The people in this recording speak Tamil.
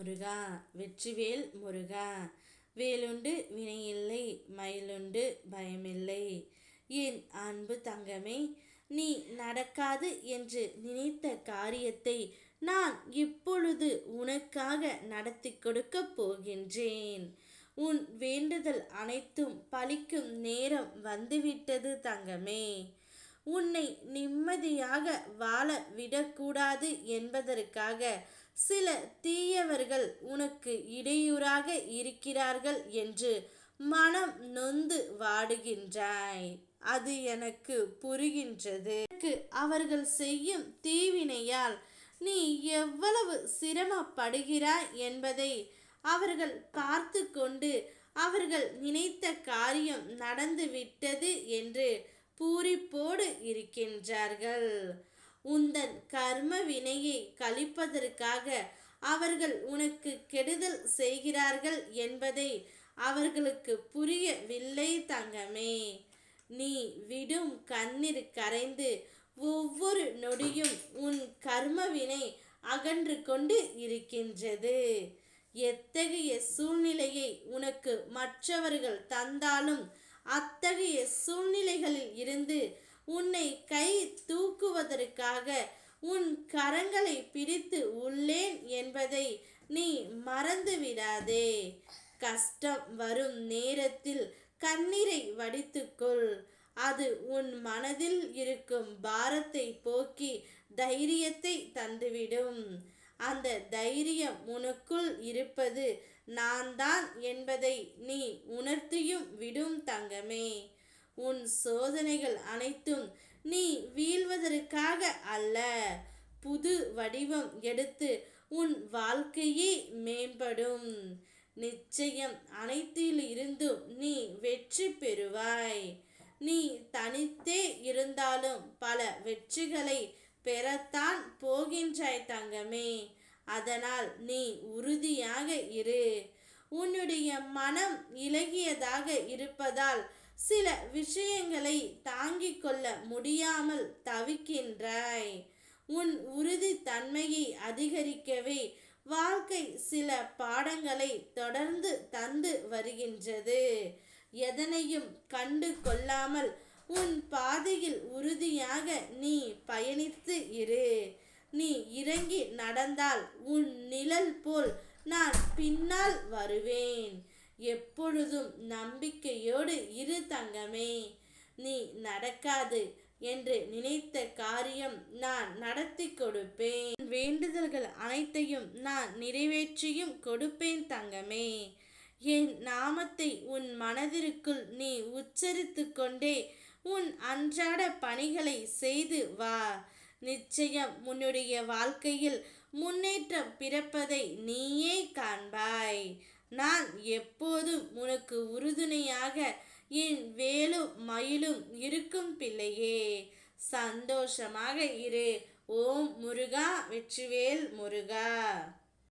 முருகா வெற்றிவேல் முருகா. வேலுண்டு வினையில்லை, மயிலுண்டு பயமில்லை. என் அன்பு தங்கமே, நீ நடக்காது என்று நினைத்த காரியத்தை நான் இப்பொழுது உனக்காக நடத்தி கொடுக்கப் போகின்றேன். உன் வேண்டுதல் அனைத்தும் பலிக்கும் நேரம் வந்துவிட்டது தங்கமே. உன்னை நிம்மதியாக வாழ விடக்கூடாது என்பதற்காக சில தீயவர்கள் உனக்கு இடையூறாக இருக்கிறார்கள் என்று மனம் நொந்து வாடுகின்றாய். அது எனக்கு புரிகின்றது. அவர்கள் செய்யும் தீவினையால் நீ எவ்வளவு சிரமப்படுகிறாய் என்பதை அவர்கள் பார்த்து கொண்டு அவர்கள் நினைத்த காரியம் நடந்து விட்டது என்று பூரிப்போடு இருக்கின்றார்கள். உந்தன் கர்ம வினையை கழிப்பதற்காக அவர்கள் உனக்கு கெடுதல் செய்கிறார்கள் என்பதை அவர்களுக்கு புரியவில்லை தங்கமே. நீ விடும் கண்ணீர் கரைந்து ஒவ்வொரு நொடியும் உன் கர்மவினை அகன்று கொண்டு இருக்கின்றது. எத்தகைய சூழ்நிலையை உனக்கு மற்றவர்கள் தந்தாலும் அத்தகைய சூழ்நிலைகளில் இருந்து உன்னை கை தூக்குவதற்காக உன் கரங்களை பிடித்து உள்ளேன் என்பதை நீ மறந்து விடாதே. கஷ்டம் வரும் நேரத்தில் கண்ணீரை வடித்துக்கொள். அது உன் மனதில் இருக்கும் பாரத்தை போக்கி தைரியத்தை தந்துவிடும். அந்த தைரியம் உனக்குள் இருப்பது நான் தான் என்பதை நீ உணர்த்தியும் விடும் தங்கமே. உன் சோதனைகள் அனைத்தும் நீ வீழ்வதற்காக அல்ல, புது வடிவம் எடுத்து உன் வாழ்க்கையே மேம்படும். நிச்சயம் அனைத்திலிருந்தும் நீ வெற்றி பெறுவாய். நீ தனித்தே இருந்தாலும் பல வெற்றிகளை பெறத்தான் போகின்றாய் தங்கமே. அதனால் நீ உறுதியாக இரு. உன்னுடைய மனம் இலகியதாக இருப்பதால் சில விஷயங்களை தாங்கிக் கொள்ள முடியாமல் தவிக்கின்றாய். உன் உறுதி தன்மையை அதிகரிக்கவே வாழ்க்கை சில பாடங்களை தொடர்ந்து தந்து வருகின்றது. எதனையும் கண்டு கொள்ளாமல் உன் பாதையில் உறுதியாக நீ பயணித்து இரு. நீ இறங்கி நடந்தால் உன் நிழல் போல் நான் பின்னால் வருவேன். எப்பொழுதும் நம்பிக்கையோடு இரு தங்கமே. நீ நடக்காது என்று நினைத்த காரியம் நான் நடத்தி கொடுப்பேன். வேண்டுதல்கள் அனைத்தையும் நான் நிறைவேற்றியும் கொடுப்பேன் தங்கமே. என் நாமத்தை உன் மனதிற்குள் நீ உச்சரித்து கொண்டே உன் அன்றாட பணிகளை செய்து வா. நிச்சயம் உன்னுடைய வாழ்க்கையில் முன்னேற்றம் பிறப்பதை நீயே காண்பாய். நான் எப்போதும் உனக்கு உறுதுணையாக என் வேலும் மயிலும் இருக்கும் பிள்ளையே. சந்தோஷமாக இரு. ஓம் முருகா வெற்றிவேல் முருகா.